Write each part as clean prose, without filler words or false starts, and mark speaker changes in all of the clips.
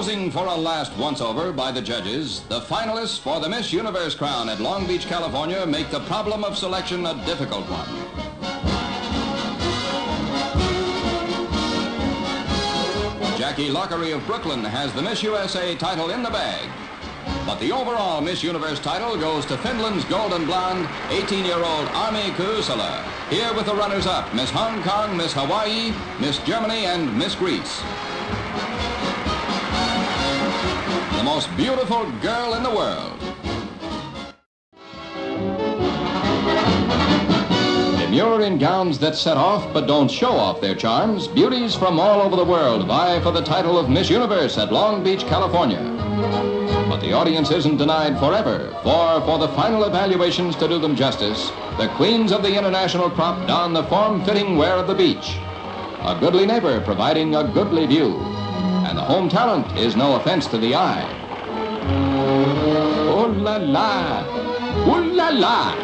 Speaker 1: Posing for a last once-over by the judges, the finalists for the Miss Universe crown at Long Beach, California make the problem of selection a difficult one. Jackie Lockery of Brooklyn has the Miss USA title in the bag. But the overall Miss Universe title goes to Finland's golden blonde, 18-year-old Armi Kuusela. Here with the runners-up, Miss Hong Kong, Miss Hawaii, Miss Germany, and Miss Greece. The most beautiful girl in the world. Demure in gowns that set off but don't show off their charms, beauties from all over the world vie for the title of Miss Universe at Long Beach, California. But the audience isn't denied forever, for the final evaluations to do them justice, the queens of the international crop don the form-fitting wear of the beach. A goodly neighbor providing a goodly view. And the home talent is no offense to the eye. Oh la la, ooh la la.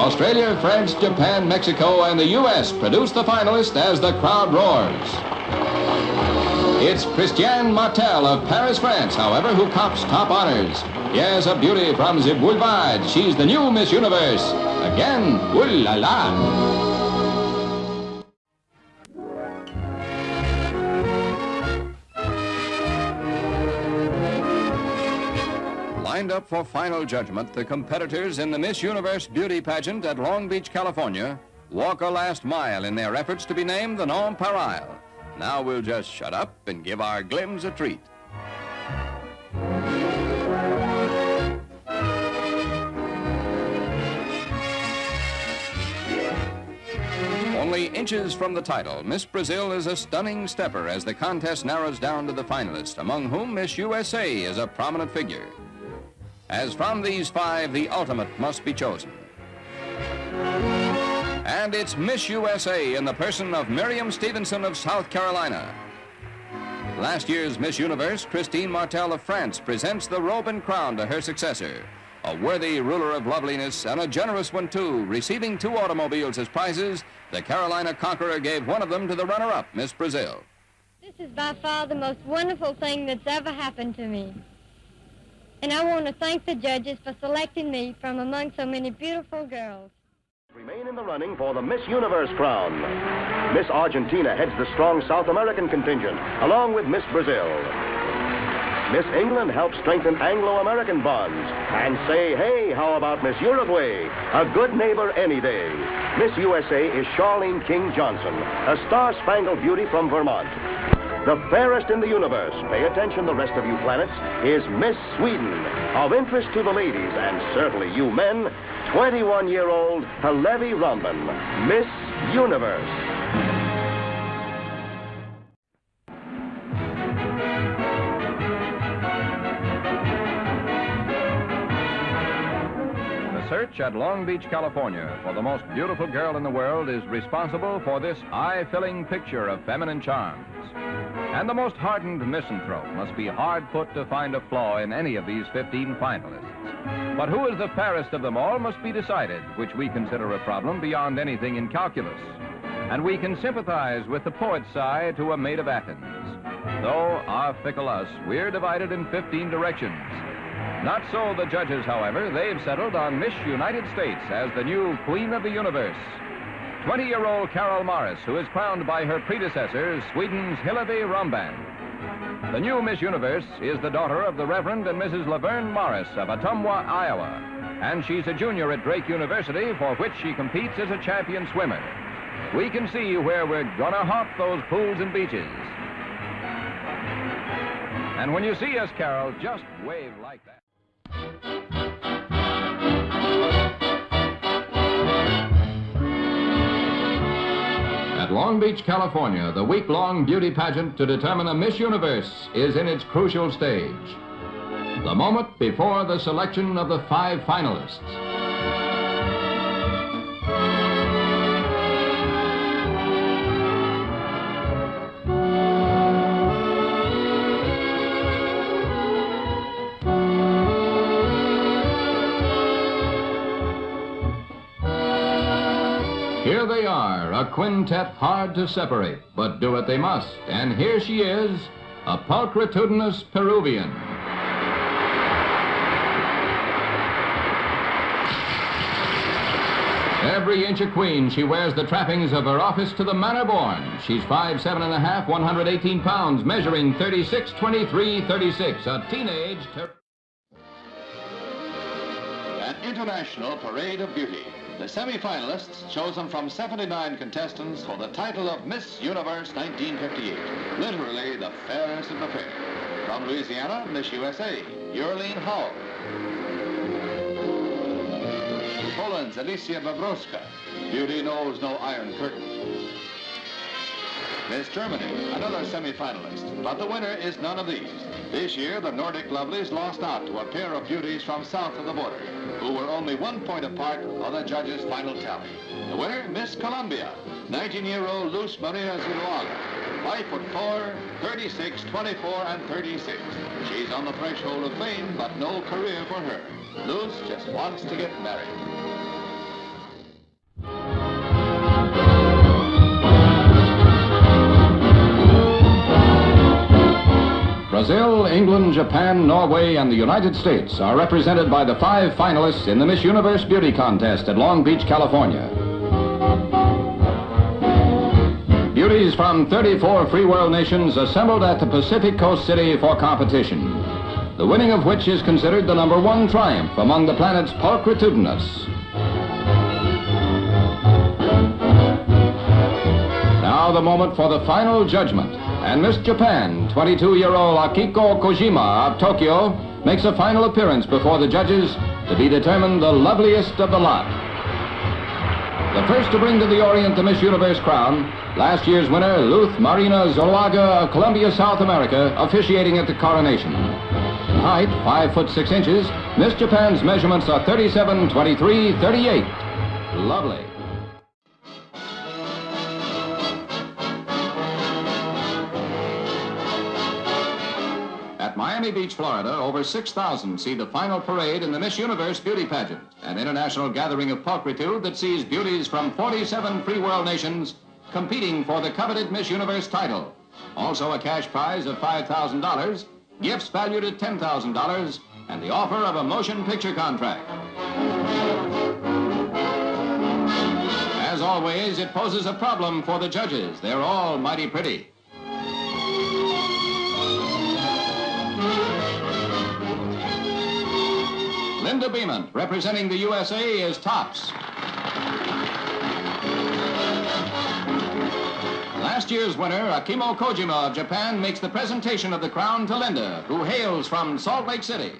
Speaker 1: Australia, France, Japan, Mexico, and the U.S. produce the finalists as the crowd roars. It's Christiane Martel of Paris, France, however, who cops top honors. Yes, a beauty from the boulevard. She's the new Miss Universe. Again, ooh la la. Lined up for final judgment, the competitors in the Miss Universe beauty pageant at Long Beach, California, walk a last mile in their efforts to be named the nonpareil. Now we'll just shut up and give our glims a treat. Only inches from the title, Miss Brazil is a stunning stepper as the contest narrows down to the finalists, among whom Miss USA is a prominent figure. As from these five, the ultimate must be chosen. And it's Miss USA in the person of Miriam Stevenson of South Carolina. Last year's Miss Universe, Christine Martel of France, presents the robe and crown to her successor. A worthy ruler of loveliness, and a generous one too. Receiving 2 automobiles as prizes, the Carolina Conqueror gave one of them to the runner-up, Miss Brazil.
Speaker 2: This is by far the most wonderful thing that's ever happened to me. And I want to thank the judges for selecting me from among so many beautiful girls.
Speaker 3: Remain in the running for the Miss Universe crown. Miss Argentina heads the strong South American contingent, along with Miss Brazil. Miss England helps strengthen Anglo-American bonds. And say, hey, how about Miss Uruguay? A good neighbor any day. Miss USA is Charlene King Johnson, a star-spangled beauty from Vermont. The fairest in the universe, pay attention the rest of you planets, is Miss Sweden. Of interest to the ladies, and certainly you men, 21-year-old Halevi Rumban, Miss Universe.
Speaker 1: The search at Long Beach, California for the most beautiful girl in the world is responsible for this eye-filling picture of feminine charms. And the most hardened misanthrope must be hard put to find a flaw in any of these 15 finalists. But who is the fairest of them all must be decided, which we consider a problem beyond anything in calculus. And we can sympathize with the poet's sigh to a maid of Athens. Though, our fickle us, we're divided in 15 directions. Not so the judges, however. They've settled on Miss United States as the new Queen of the Universe. 20-year-old Carol Morris, who is crowned by her predecessor, Sweden's Hillevi Rumban. The new Miss Universe is the daughter of the Reverend and Mrs. Laverne Morris of Ottumwa, Iowa, and she's a junior at Drake University, for which she competes as a champion swimmer. We can see where we're gonna haunt those pools and beaches. And when you see us, Carol, just wave like that. At Long Beach, California, the week-long beauty pageant to determine a Miss Universe is in its crucial stage. The moment before the selection of the 5 finalists. Here they are, a quintet hard to separate, but do it they must. And here she is, a pulchritudinous Peruvian. Every inch a queen, she wears the trappings of her office to the manner born. She's 5'7½", 118 pounds, measuring 36, 23, 36, a teenage...
Speaker 4: An international parade of beauty. The semi-finalists, chosen from 79 contestants for the title of Miss Universe 1958. Literally the fairest of the fair. From Louisiana, Miss USA, Yurleen Howell. Poland's Alicia Bobrovska. Beauty knows no iron curtain. Miss Germany, another semi-finalist, but the winner is none of these. This year, the Nordic lovelies lost out to a pair of beauties from south of the border, who were only 1 point apart on the judges' final tally. The winner, Miss Colombia, 19-year-old Luz Maria Zuluaga, 5'4", 36, 24, and 36. She's on the threshold of fame, but no career for her. Luz just wants to get married.
Speaker 1: Brazil, England, Japan, Norway, and the United States are represented by the 5 finalists in the Miss Universe Beauty Contest at Long Beach, California. Beauties from 34 free world nations assembled at the Pacific Coast City for competition, the winning of which is considered the #1 triumph among the planet's pulchritudinous. Now the moment for the final judgment. And Miss Japan, 22-year-old Akiko Kojima of Tokyo, makes a final appearance before the judges to be determined the loveliest of the lot. The first to bring to the Orient the Miss Universe crown, last year's winner, Luz Marina Zuluaga of Colombia, South America, officiating at the coronation. In height, 5'6". Miss Japan's measurements are 37, 23, 38. Lovely. At Miami Beach, Florida, over 6,000 see the final parade in the Miss Universe Beauty Pageant, an international gathering of pulchritude that sees beauties from 47 free world nations competing for the coveted Miss Universe title. Also a cash prize of $5,000, gifts valued at $10,000, and the offer of a motion picture contract. As always, it poses a problem for the judges. They're all mighty pretty. Linda Beeman, representing the USA, is tops. Last year's winner, Akiko Kojima of Japan, makes the presentation of the crown to Linda, who hails from Salt Lake City.